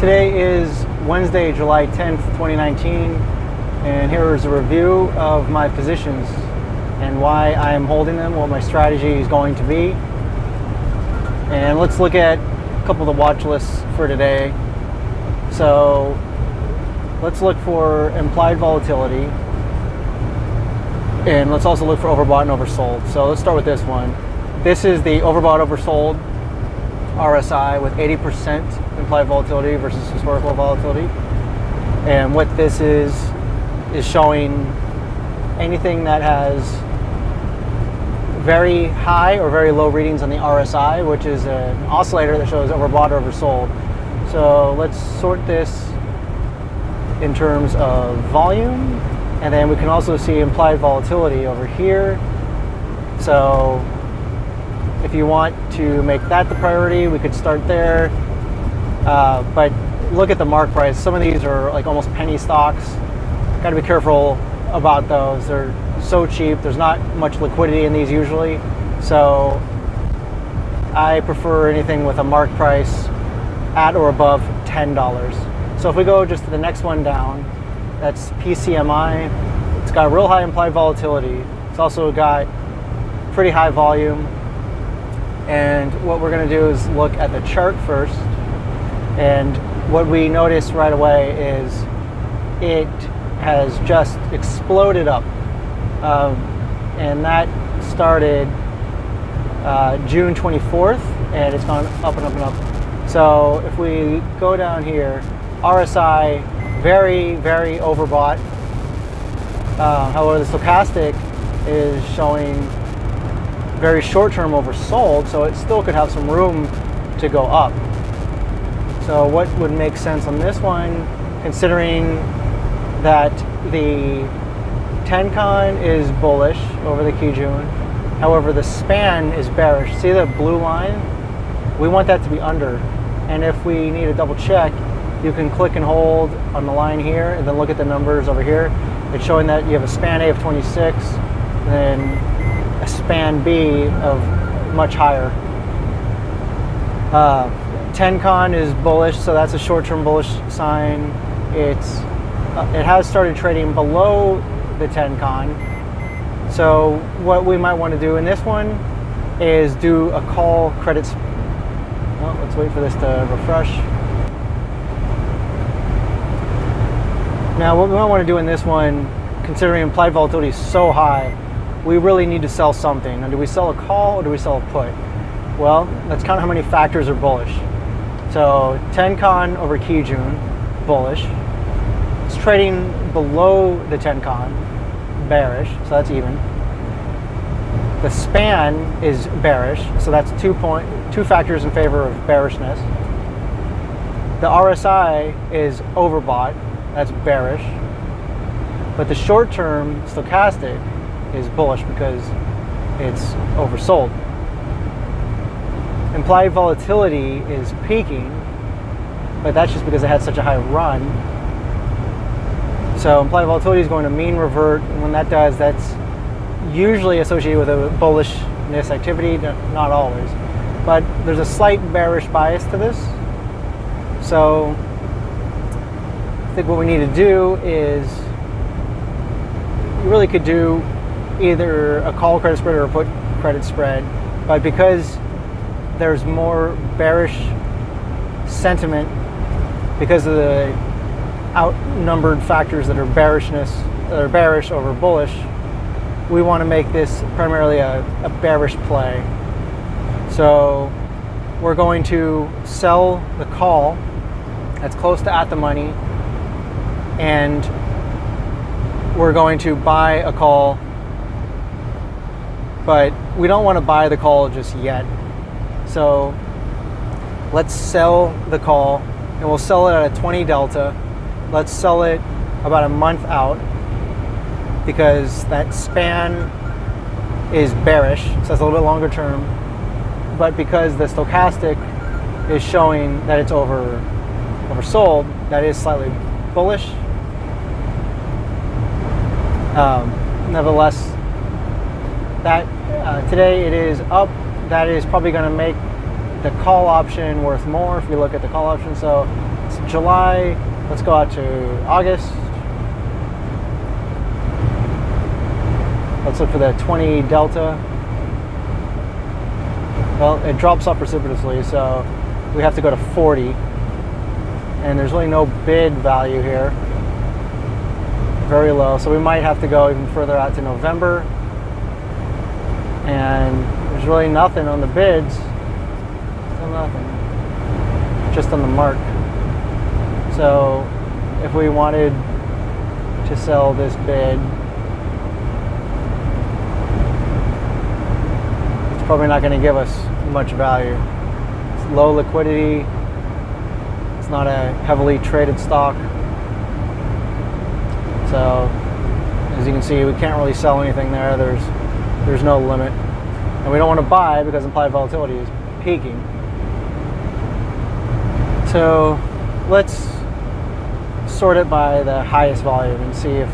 Today is Wednesday, July 10th, 2019, and here is a review of my positions and why I am holding them, what my strategy is going to be. And let's look at a couple of the watch lists for today. So let's look for implied volatility, and let's also look for overbought and oversold. So let's start with this one. This is the overbought oversold RSI with 80% implied volatility versus historical volatility. And what this is showing anything that has very high or very low readings on the RSI, which is an oscillator that shows overbought or oversold. So let's sort this in terms of volume, and then we can also see implied volatility over here. So if you want to make that the priority, we could start there. But look at the mark price. Some of these are like almost penny stocks. Got to be careful about those. They're so cheap. There's not much liquidity in these usually. So I prefer anything with a mark price at or above $10. So if we go just to the next one down, that's PCMI. It's got real high implied volatility. It's also got pretty high volume. And what we're going to do is look at the chart first. And what we notice right away is it has just exploded up. And that started June 24th, and it's gone up and up and up. So if we go down here, RSI, very, very overbought. However, the stochastic is showing very short-term oversold, so it still could have some room to go up. So what would make sense on this one, considering that the Tenkan is bullish over the Kijun, however the span is bearish. See the blue line? We want that to be under. And if we need a double check, you can click and hold on the line here and then look at the numbers over here. It's showing that you have a span A of 26, then a span B of much higher. Tenkan is bullish, so that's a short-term bullish sign. It has started trading below the Tenkan. So what we might want to do in this one is do a call credit. Well, let's wait for this to refresh. Now what we might want to do in this one, considering implied volatility is so high, we really need to sell something. Now, do we sell a call or do we sell a put? Well, let's count how many factors are bullish. So Tenkan over Kijun, bullish. It's trading below the Tenkan, bearish, so that's even. The span is bearish, so that's two factors in favor of bearishness. The RSI is overbought, that's bearish. But the short-term stochastic is bullish because it's oversold. Implied volatility is peaking, but that's just because it had such a high run. So implied volatility is going to mean revert, and when that does, that's usually associated with a bullishness activity, not always. But there's a slight bearish bias to this. So I think what we need to do is, you really could do either a call credit spread or a put credit spread, but because there's more bearish sentiment because of the outnumbered factors that are bearish over bullish, we want to make this primarily a bearish play. So we're going to sell the call that's close to at the money, and we're going to buy a call, but we don't want to buy the call just yet. So let's sell the call, and we'll sell it at a 20 delta. Let's sell it about a month out because that span is bearish, so it's a little bit longer term. But because the stochastic is showing that it's oversold, that is slightly bullish. Nevertheless, that today it is up. That is probably going to make the call option worth more if we look at the call option. So that's July. Let's go out to August. Let's look for the 20 delta. Well, it drops off precipitously, so we have to go to 40. And there's really no bid value here. Very low, so we might have to go even further out to November. And there's really nothing on the bids. Still nothing. Just on the mark. So if we wanted to sell this bid, it's probably not going to give us much value. It's low liquidity. It's not a heavily traded stock. So as you can see, we can't really sell anything there. There's no limit. And we don't want to buy because implied volatility is peaking. So let's sort it by the highest volume and see if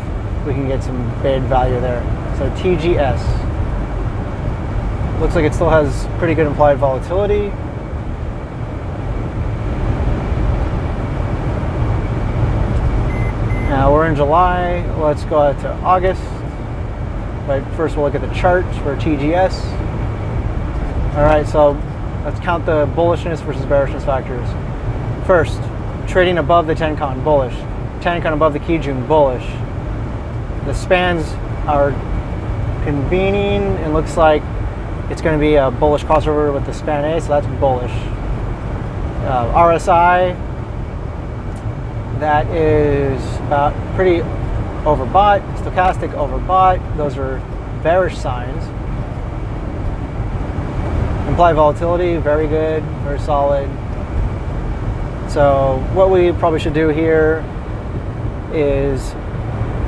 we can get some bid value there. So TGS. Looks like it still has pretty good implied volatility. Now we're in July. Let's go out to August. But first we'll look at the charts for TGS. All right, so let's count the bullishness versus bearishness factors. First, trading above the Tenkan, bullish. Tenkan above the Kijun, bullish. The spans are convening and looks like it's going to be a bullish crossover with the span A, so that's bullish. RSI, that is about pretty overbought. Stochastic overbought. Those are bearish signs. Implied volatility, very good, very solid. So what we probably should do here is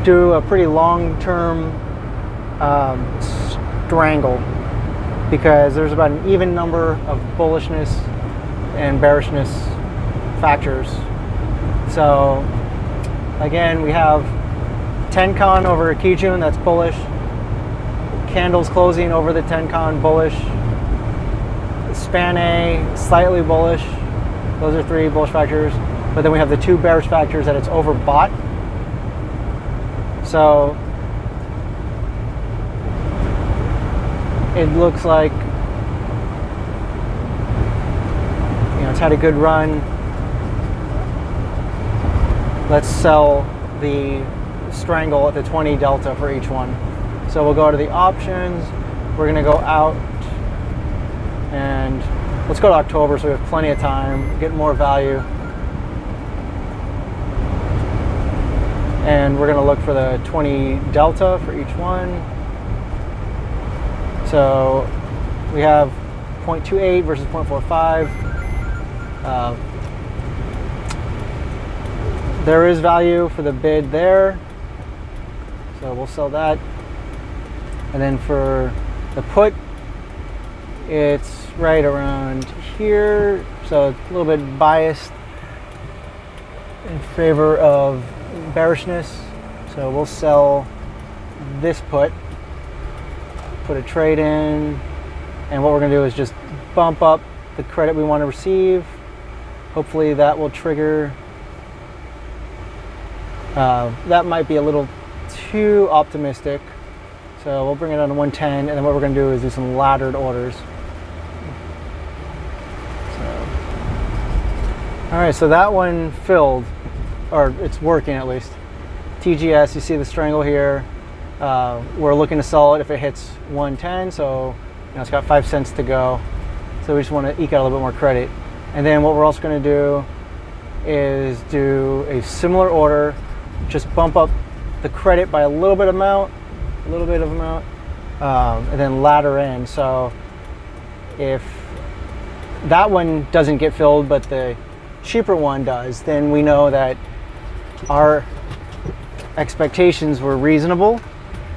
do a pretty long-term strangle, because there's about an even number of bullishness and bearishness factors. So again, we have Tenkan over Kijun, that's bullish. Candles closing over the Tenkan, bullish. Span A, slightly bullish. Those are three bullish factors. But then we have the two bearish factors that it's overbought. So it looks like, it's had a good run. Let's sell the strangle at the 20 delta for each one. So we'll go to the options. We're going to go out and let's go to October so we have plenty of time, get more value. And we're going to look for the 20 delta for each one. So we have 0.28 versus 0.45. There is value for the bid there, so we'll sell that. And then for the put, it's right around here, so it's a little bit biased in favor of bearishness. So we'll sell this put a trade in, and what we're going to do is just bump up the credit we want to receive. Hopefully that will trigger. That might be a little too optimistic, so we'll bring it down to 110, and then what we're going to do is do some laddered orders. All right, so that one filled, or it's working at least. TGS, you see the strangle here. We're looking to sell it if it hits 110, so it's got 5 cents to go. So we just want to eke out a little bit more credit. And then what we're also going to do is do a similar order, just bump up the credit by a little bit of amount, and then ladder in. So if that one doesn't get filled, but the cheaper one does, then we know that our expectations were reasonable.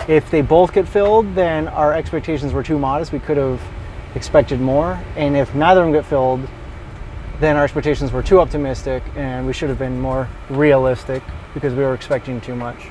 If they both get filled, then our expectations were too modest. We could have expected more. And if neither of them get filled, then our expectations were too optimistic and we should have been more realistic because we were expecting too much.